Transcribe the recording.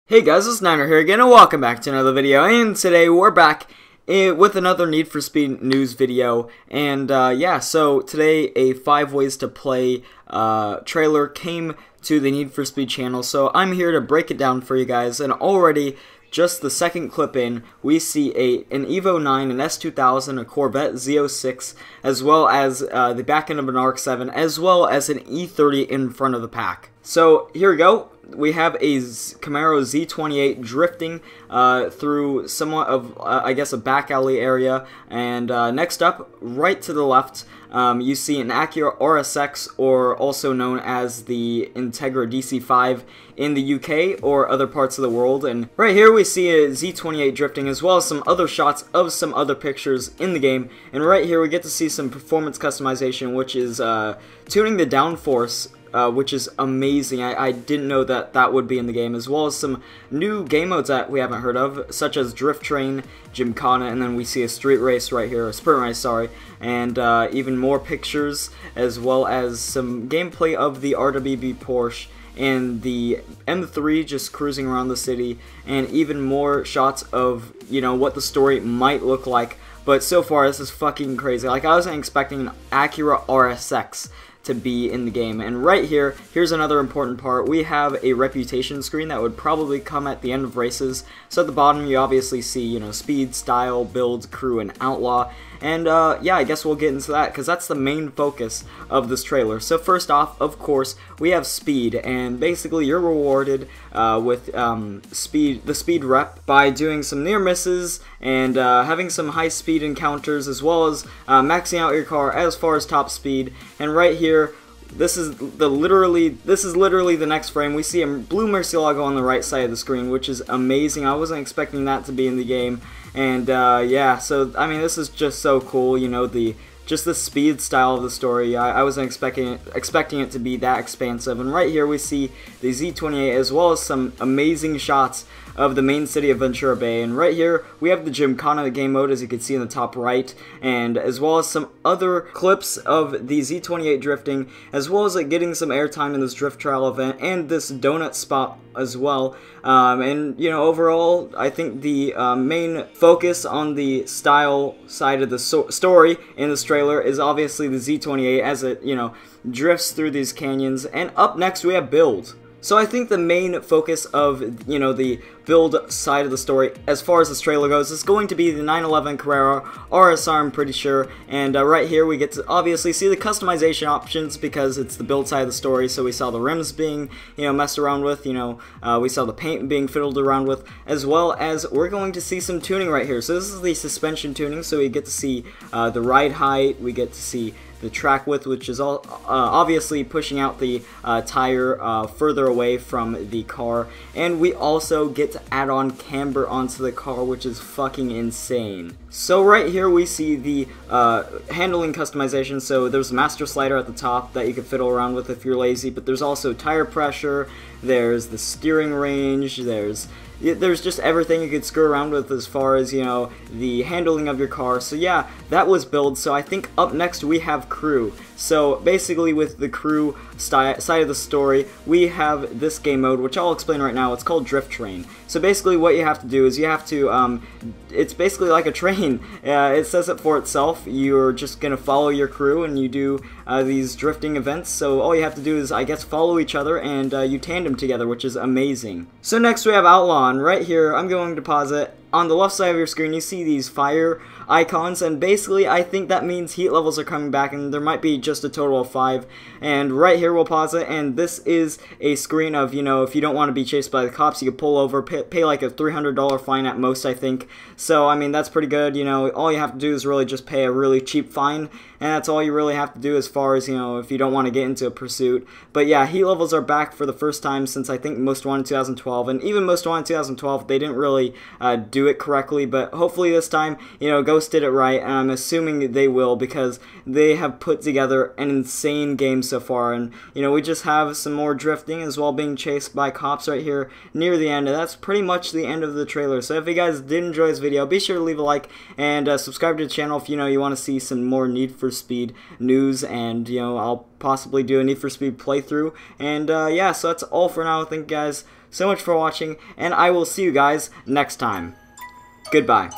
Hey guys, it's Niner here again, and welcome back to another video. And today we're back with another Need for Speed news video. And yeah, so today a 5 ways to play trailer came to the Need for Speed channel. So I'm here to break it down for you guys. And already, just the second clip in, we see an Evo 9, an S2000, a Corvette Z06, as well as the back end of an RX-7, as well as an E30 in front of the pack. So here we go. We have a Camaro Z28 drifting through somewhat of, I guess, a back alley area. And next up, right to the left, you see an Acura RSX, or also known as the Integra DC5 in the UK or other parts of the world. And right here we see a Z28 drifting, as well as some other shots of some other pictures in the game. And right here we get to see some performance customization, which is tuning the downforce, which is amazing. I didn't know that that would be in the game, as well as some new game modes that we haven't heard of, such as Drift Train, Gymkhana, and then we see a street race right here, a sprint race, sorry, and even more pictures, as well as some gameplay of the RWB Porsche and the M3 just cruising around the city, and even more shots of, you know, what the story might look like. But so far, this is fucking crazy. Like, I wasn't expecting an Acura RSX to be in the game. And right here, here's another important part. We have a reputation screen that would probably come at the end of races. So at the bottom, you obviously see, you know, speed, style, build, crew, and outlaw. And yeah, I guess we'll get into that, because that's the main focus of this trailer. So first off, of course, we have speed, and basically you're rewarded with the speed rep by doing some near misses and having some high speed encounters, as well as maxing out your car as far as top speed. And right here, this is literally the next frame. We see a blue Murcielago on the right side of the screen, which is amazing. I wasn't expecting that to be in the game. And yeah, so I mean, this is just so cool, you know, just the speed style of the story. I wasn't expecting it to be that expansive. And right here we see the Z28, as well as some amazing shots of the main city of Ventura Bay. And right here we have the Gymkhana game mode, as you can see in the top right, and as well as some other clips of the Z28 drifting, as well as like getting some airtime in this drift trial event and this donut spot as well. And you know, overall, I think the main focus on the style side of the story in this trailer is obviously the Z28, as it, you know, drifts through these canyons. And up next we have build. So I think the main focus of, you know, the build side of the story, as far as this trailer goes, is going to be the 911 Carrera RSR, I'm pretty sure. And right here we get to obviously see the customization options, because it's the build side of the story. So we saw the rims being, you know, messed around with, you know, we saw the paint being fiddled around with, as well as we're going to see some tuning right here. So this is the suspension tuning, so we get to see the ride height, we get to see the track width, which is all obviously pushing out the tire further away from the car, and we also get to add on camber onto the car, which is fucking insane. So right here we see the handling customization. So there's a master slider at the top that you can fiddle around with if you're lazy, but there's also tire pressure, there's the steering range, there's just everything you could screw around with as far as, you know, the handling of your car. So yeah, that was build. So I think up next we have crew. So basically with the crew side of the story, we have this game mode, which I'll explain right now. It's called Drift Train. So basically what you have to do is you have to, it's basically like a train. It says it for itself. You're just going to follow your crew, and you do these drifting events. So all you have to do is, I guess, follow each other, and you tandem together, which is amazing. So next we have Outlaw, and right here I'm going to pause it. On the left side of your screen, you see these fire icons, and basically I think that means heat levels are coming back, and there might be just a total of 5. And right here we'll pause it, and this is a screen of, you know, if you don't want to be chased by the cops, you can pull over, pay like a $300 fine at most, I think. So I mean, that's pretty good. You know, all you have to do is really just pay a really cheap fine, and that's all you really have to do as far as, you know, if you don't want to get into a pursuit. But yeah, heat levels are back for the first time since I think Most Wanted 2012, and even Most Wanted 2012, they didn't really do it correctly, but hopefully this time, you know, Ghost did it right, and I'm assuming they will, because they have put together an insane game so far. And you know, we just have some more drifting, as well being chased by cops right here near the end, and that's pretty much the end of the trailer. So if you guys did enjoy this video, be sure to leave a like and subscribe to the channel if, you know, you want to see some more Need for Speed news, and you know, I'll possibly do a Need for Speed playthrough. And yeah, so that's all for now. Thank you guys so much for watching, and I will see you guys next time. Goodbye.